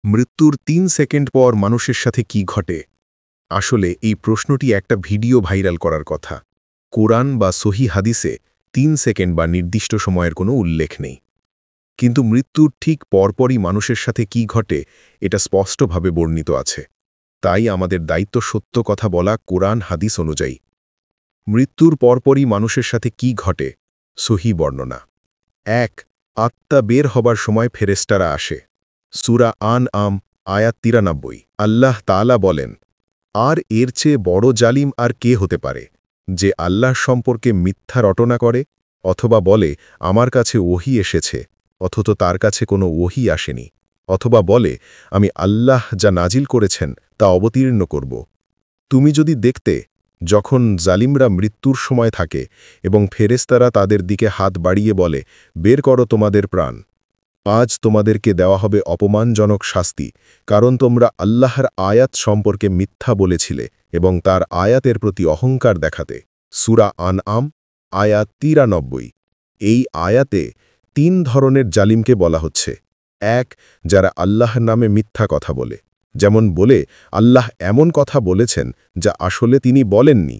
মৃত্যুর ৩ সেকেন্ড পর মানুষের সাথে কি ঘটে? আসলে এই প্রশ্নটি একটা ভিডিও ভাইরাল করার কথা। কোরআন বা সহি হাদিসে ৩ সেকেন্ড বা নির্দিষ্ট সময়ের কোনো উল্লেখ নেই। কিন্তু মৃত্যুর ঠিক পরপরই মানুষের সাথে কি ঘটে এটা স্পষ্টভাবে বর্ণিত আছে। তাই আমাদের দায়িত্ব সত্য কথা বলা কোরআন হাদিস অনুযায়ী। মৃত্যুর পরপরই মানুষের সাথে কি ঘটে? সহি বর্ণনা। ১. আত্মা বের হবার সময় ফেরেশতারা আসে। সূরা আনআম আয়াত ৯৩। আল্লাহ তাআলা বলেন, আর এর চেয়ে বড় জালিম আর কে হতে পারে, যে আল্লাহ সম্পর্কে মিথ্যা রটনা করে অথবা বলে আমার কাছে ওহী এসেছে অথচ তার কাছে কোনো ওহী আসেনি, অথবা বলে আমি আল্লাহ যা নাজিল করেছেন তা অবতীর্ণ করব। তুমি যদি দেখতে যখন জালিমরা মৃত্যুর সময় থাকে এবং ফেরেশতারা তাদের দিকে হাত বাড়িয়ে বলে বের করো তোমাদের প্রাণ, আজ তোমাদেরকে দেওয়া হবে অপমানজনক শাস্তি, কারণ তোমরা আল্লাহর আয়াত সম্পর্কে মিথ্যা বলেছিলে এবং তার আয়াতের প্রতি অহংকার দেখাতে। সূরা আনআম আয়াত ৯৩। এই আয়াতে ৩ ধরনের জালিমকে বলা হচ্ছে। ১. যারা আল্লাহর নামে মিথ্যা কথা বলে, যেমন বলে আল্লাহ এমন কথা বলেছেন যা আসলে তিনি বলেননি।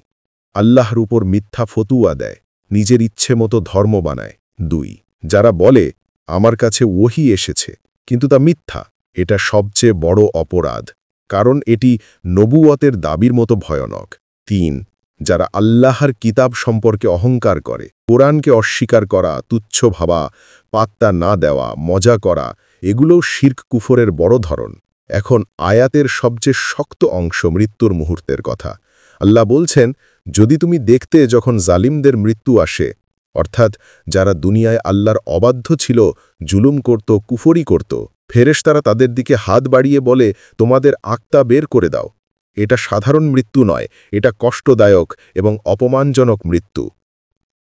আল্লাহর উপর মিথ্যা ফতুয়া দেয়, নিজের ইচ্ছে মতো ধর্ম বানায়। ২. যারা বলে আমার কাছে ওহী এসেছে কিন্তু তা মিথ্যা। এটা সবচেয়ে বড় অপরাধ, কারণ এটি নবুয়তের দাবির মতো ভয়ানক। ৩. যারা আল্লাহর কিতাব সম্পর্কে অহংকার করে, কোরআনকে অস্বীকার করা, তুচ্ছ ভাবা, পাত্তা না দেওয়া, মজা করা, এগুলোও শিরক কুফরের বড় ধরন। এখন আয়াতের সবচেয়ে শক্ত অংশ মৃত্যুর মুহূর্তের কথা। আল্লাহ বলছেন, যদি তুমি দেখতে যখন জালিমদের মৃত্যু আসে, অর্থাৎ যারা দুনিয়ায় আল্লাহর অবাধ্য ছিল, জুলুম করত, কুফরি করত, ফেরেশতারা তাদের দিকে হাত বাড়িয়ে বলে তোমাদের আত্মা বের করে দাও। এটা সাধারণ মৃত্যু নয়, এটা কষ্টদায়ক এবং অপমানজনক মৃত্যু।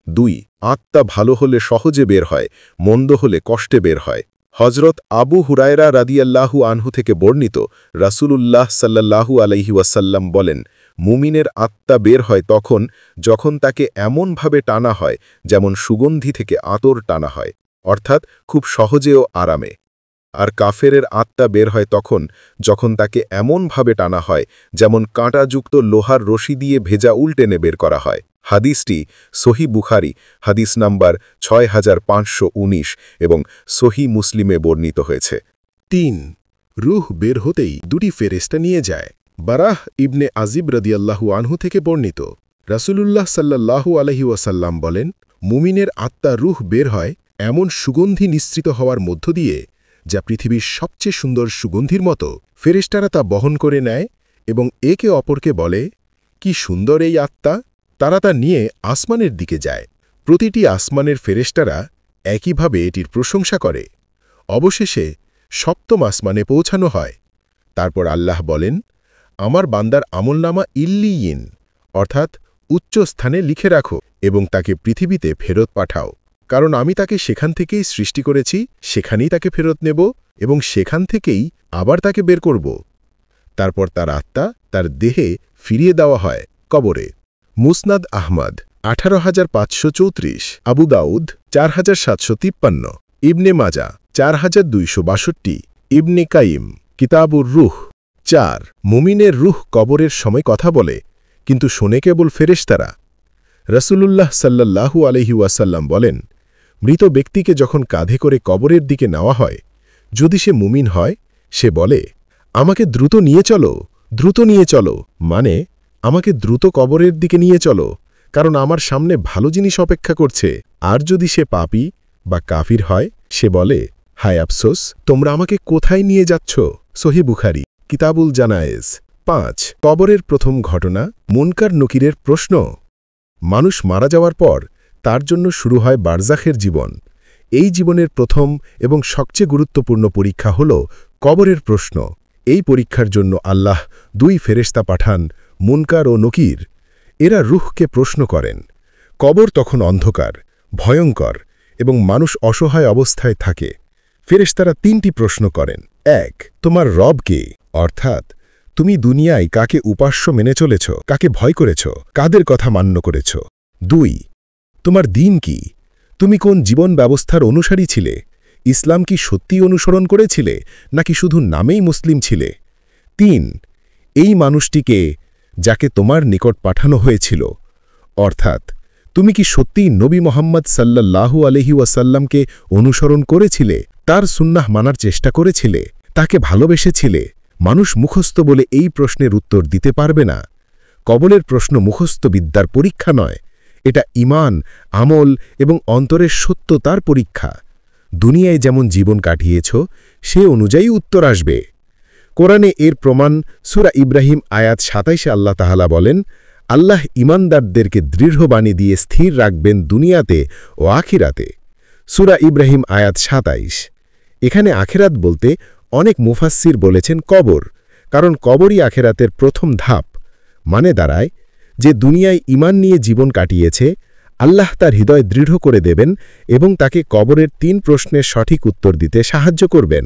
২. আত্মা ভালো হলে সহজে বের হয়, মন্দ হলে কষ্টে বের হয়। হজরত আবু হুরায়রা রাদিয়াল্লাহু আনহু থেকে বর্ণিত, রাসূলুল্লাহ সাল্লাল্লাহু আলাইহি ওয়াসাল্লাম বলেন, মুমিনের আত্মা বের হয় তখন যখন তাকে এমনভাবে টানা হয় যেমন সুগন্ধি থেকে আতর টানা হয়, অর্থাৎ খুব সহজে ও আরামে। আর কাফেরের আত্মা বের হয় তখন যখন তাকে এমনভাবে টানা হয় যেমন কাঁটাযুক্ত লোহার রশি দিয়ে ভেজা উল টেনে বের করা হয়। হাদিসটি সহি বুখারী হাদিস নাম্বার ৬৫১৯ এবং সহি মুসলিমে বর্ণিত হয়েছে। ৩. রূহ বের হতেই দুটি ফেরেশতা নিয়ে যায়। বারাহ ইবনে আজিব রাদিয়াল্লাহু আনহু থেকে বর্ণিত, রাসূলুল্লাহ সাল্লাল্লাহু আলাইহি ওয়াসাল্লাম বলেন, মুমিনের আত্মা রূহ বের হয় এমন সুগন্ধি নিঃসৃত হওয়ার মধ্য দিয়ে যা পৃথিবীর সবচেয়ে সুন্দর সুগন্ধির মতো। ফেরেশতারা তা বহন করে নেয় এবং একে অপরকে বলে, কি সুন্দর এই আত্মা। তারা তা নিয়ে আসমানের দিকে যায়। প্রতিটি আসমানের ফেরেশতারা একইভাবে এটির প্রশংসা করে। অবশেষে সপ্তম আসমানে পৌঁছানো হয়। তারপর আল্লাহ বলেন, আমার বান্দার আমলনামা ইল্লিয়িন অর্থাৎ উচ্চ স্থানে লিখে রাখো এবং তাকে পৃথিবীতে ফেরত পাঠাও, কারণ আমি তাকে সেখান থেকেই সৃষ্টি করেছি, সেখানেই তাকে ফেরত নেব এবং সেখান থেকেই আবার তাকে বের করব। তারপর তার আত্মা তার দেহে ফিরিয়ে দেওয়া হয় কবরে। মুসনাদ আহমদ ১৮৫৩৪, আবু দাউদ ৪৭৫৩, ইবনে মাজা ৪২৬২, ইবনে কাইম কিতাবুর রুহ। ৪. মুমিনের রুহ কবরের সময় কথা বলে, কিন্তু শোনে কেবল ফেরেশতারা। রাসূলুল্লাহ সাল্লাল্লাহু আলাইহি ওয়াসাল্লাম বলেন, মৃত ব্যক্তিকে যখন কাঁধে করে কবরের দিকে নেওয়া হয়, যদি সে মুমিন হয়, সে বলে, আমাকে দ্রুত নিয়ে চলো, দ্রুত নিয়ে চলো, মানে আমাকে দ্রুত কবরের দিকে নিয়ে চলো, কারণ আমার সামনে ভালো জিনিস অপেক্ষা করছে। আর যদি সে পাপী বা কাফির হয়, সে বলে, হায় আফসোস, তোমরা আমাকে কোথায় নিয়ে যাচ্ছ? সহি বুখারী কিতাবুল জানায়েজ। ৫. কবরের প্রথম ঘটনা, মুনকার নকিরের প্রশ্ন। মানুষ মারা যাওয়ার পর তার জন্য শুরু হয় বারজাখের জীবন। এই জীবনের প্রথম এবং সবচেয়ে গুরুত্বপূর্ণ পরীক্ষা হল কবরের প্রশ্ন। এই পরীক্ষার জন্য আল্লাহ ২ ফেরেশতা পাঠান, মুনকার ও নকির। এরা রূহকে প্রশ্ন করেন। কবর তখন অন্ধকার, ভয়ঙ্কর এবং মানুষ অসহায় অবস্থায় থাকে। ফেরেশতারা ৩টি প্রশ্ন করেন। ১. তোমার রব কে? অর্থাৎ তুমি দুনিয়ায় কাকে উপাস্য মেনে চলেছ, কাকে ভয় করেছ, কাদের কথা মান্য করেছ? ২. তোমার দিন কি? তুমি কোন জীবন ব্যবস্থার অনুসারী ছিলে? ইসলাম কি সত্যিই অনুসরণ করেছিলে নাকি শুধু নামেই মুসলিম ছিলে? 3 এই মানুষটিকে যাকে তোমার নিকট পাঠানো হয়েছিল, অর্থাৎ তুমি কি সত্যিই নবী মোহাম্মদ সাল্লাল্লাহু আলাইহি ওয়াসাল্লামকে অনুসরণ করেছিলে, তার সুন্নাহ মানার চেষ্টা করেছিলে, তাকে ভালোবেসেছিলে? মানুষ মুখস্থ বলে এই প্রশ্নের উত্তর দিতে পারবে না। কবরের প্রশ্ন মুখস্থ বিদ্যার পরীক্ষা নয়, এটা ঈমান, আমল এবং অন্তরের সত্যতার পরীক্ষা। দুনিয়ায় যেমন জীবন কাটিয়েছ সে অনুযায়ী উত্তর আসবে। কোরআনে এর প্রমাণ সূরা ইব্রাহিম আয়াত ২৭ আল্লাহ তাআলা বলেন, আল্লাহ ঈমানদারদেরকে দৃঢ় বাণী দিয়ে স্থির রাখবেন দুনিয়াতে ও আখিরাতে। সূরা ইব্রাহিম আয়াত ২৭। এখানে আখিরাত বলতে অনেক মুফাসসির বলেছেন কবর, কারণ কবরই আখিরাতের প্রথম ধাপ। মানে দাঁড়ায় যে দুনিয়ায় ঈমান নিয়ে জীবন কাটিয়েছে, আল্লাহ তার হৃদয় দৃঢ় করে দেবেন এবং তাকে কবরের ৩ প্রশ্নের সঠিক উত্তর দিতে সাহায্য করবেন।